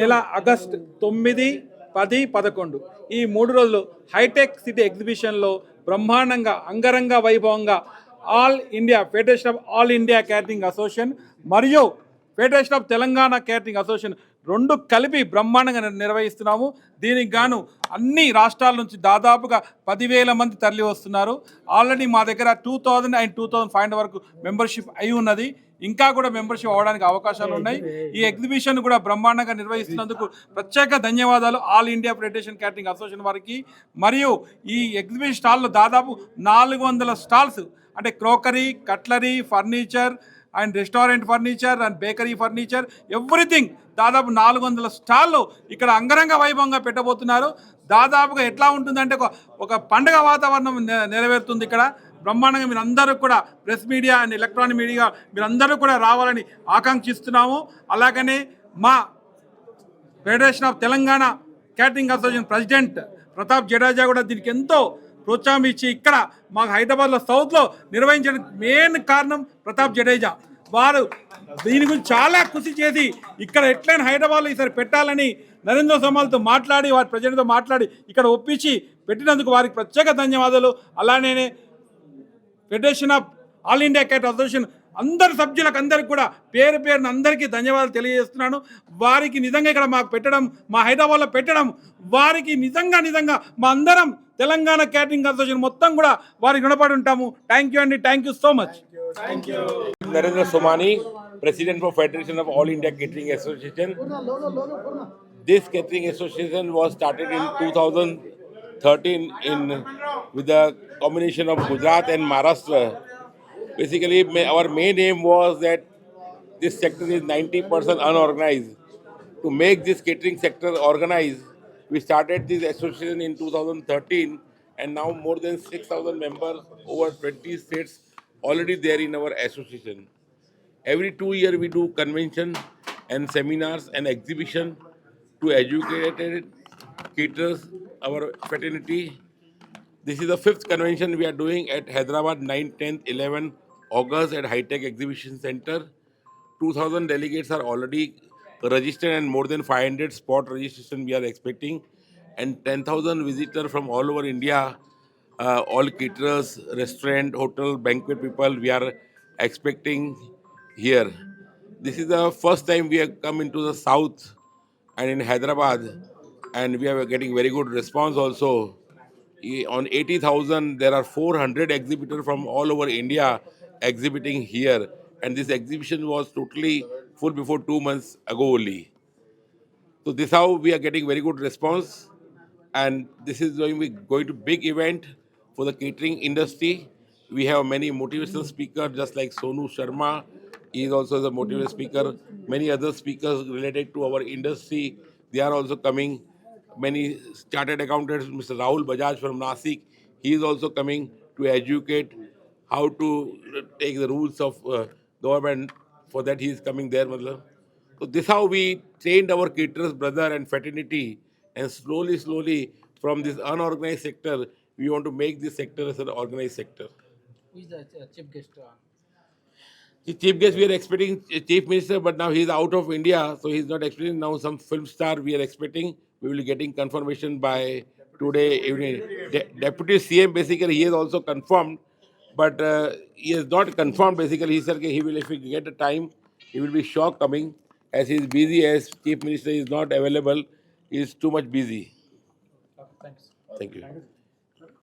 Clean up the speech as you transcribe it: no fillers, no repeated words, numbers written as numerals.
నెల ఆగస్ట్ 9, 10, 11 ఈ 3 రోజులు హైటెక్ సిటీ ఎగ్జిబిషన్లో బ్రహ్మాండంగా అంగరంగ వైభవంగా all India federation of all India catering association మరియు federation of Telangana catering association రెండు కలిపి బ్రహ్మాండంగా నిర్వహిస్తున్నాము. దీనికి గాను అన్ని రాష్ట్రాల నుంచి దాదాపుగా 10,000 మంది తరలి వస్తున్నారు. ఆల్రెడీ మా దగ్గర 2000 అండ్ 2500 వరకు మెంబర్షిప్ అయి ఉన్నది. ఇంకా కూడా మెంబర్షిప్ అవ్వడానికి అవకాశాలు ఉన్నాయి. ఈ ఎగ్జిబిషన్ కూడా బ్రహ్మాండంగా నిర్వహిస్తున్నందుకు ప్రత్యేక ధన్యవాదాలు all India federation catering association వారికి. మరియు ఈ ఎగ్జిబిషన్ స్టాల్లో దాదాపు 400 స్టాల్స్ అంటే crockery, cutlery, furniture and restaurant furniture and bakery furniture everything దాదాపు 400 స్టాళ్ళు ఇక్కడ అంగరంగ వైభవంగా పెట్టబోతున్నారు. దాదాపుగా ఎట్లా ఉంటుందంటే ఒక పండుగ వాతావరణం నెరవేరుతుంది ఇక్కడ బ్రహ్మాండంగా. మీరు అందరూ కూడా press media and electronic media మీరందరూ కూడా రావాలని ఆకాంక్షిస్తున్నాము. అలాగనే మా federation of Telangana catering association president Pratap Jadeja కూడా దీనికి ఎంతో ప్రోత్సాహం ఇచ్చి ఇక్కడ మాకు హైదరాబాద్లో సౌత్లో నిర్వహించడానికి మెయిన్ కారణం ప్రతాప్ జడేజా. వారు దీని గురించి చాలా కృషి చేసి ఇక్కడ ఎట్లయినా హైదరాబాద్లో ఈసారి పెట్టాలని నరేంద్ర సోమాలతో మాట్లాడి వారి ప్రెసిడెంట్తో మాట్లాడి ఇక్కడ ఒప్పించి పెట్టినందుకు వారికి ప్రత్యేక ధన్యవాదాలు. అలానే federation of all India catering association అందరి సభ్యులకు అందరికి కూడా పేరు పేరున అందరికీ ధన్యవాదాలు తెలియజేస్తున్నాను. వారికి నిజంగా ఇక్కడ మాకు పెట్టడం, మా హైదరాబాద్లో పెట్టడం వారికి నిజంగా మా అందరం తెలంగాణ క్యాటరింగ్ అసోసియేషన్ మొత్తం కూడా వారికి రుణపడి ఉంటాము. థ్యాంక్ యూ అండి. Thank you so much. Narendra Somani, President for Federation of All India Catering Association. This catering association was started in 2013 with the combination of Gujarat and Maharashtra. Basically, our main aim was that this sector is 90% unorganized. To make this catering sector organized, we started this association in 2013, and now more than 6,000 members over 20 states already there in our association. Every 2 years we do convention and seminars and exhibition to educate caterers, our fraternity. This is the 5th convention we are doing at Hyderabad 9th, 10th, 11th August at High Tech Exhibition Center. 2,000 delegates are already registered and more than 500 spot registration we are expecting, and 10,000 visitors from all over India, all caterers, restaurant, hotel, banquet people we are expecting here. This is the first time we have come into the south and in Hyderabad, and we are getting very good response also. On 80,000 there are 400 exhibitors from all over India exhibiting here, and this exhibition was totally full before 2 months ago only. So this how we are getting very good response, and this is going to big event for the catering industry. We have many motivational speakers just like Sonu Sharma. He is also the motivational speaker. Many other speakers related to our industry, they are also coming. Many chartered accountants, Mr. Rahul Bajaj from Nasik, he is also coming to educate how to take the rules of government. For that he is coming there. So this how we trained our caterers, brother and fraternity, and slowly from this unorganized sector, we want to make this sector as an organized sector. Who is the chief guest? The chief guest we are expecting Chief Minister, but now he is out of India, so he is not expecting. Now some film star we are expecting. We will be getting confirmation by today evening. Deputy CM basically he has also confirmed, but he has not confirmed. Basically he said he will, if we get the time, he will be sure coming, as he is busy, as Chief Minister is not available. He is too much busy. Thanks. Thank you.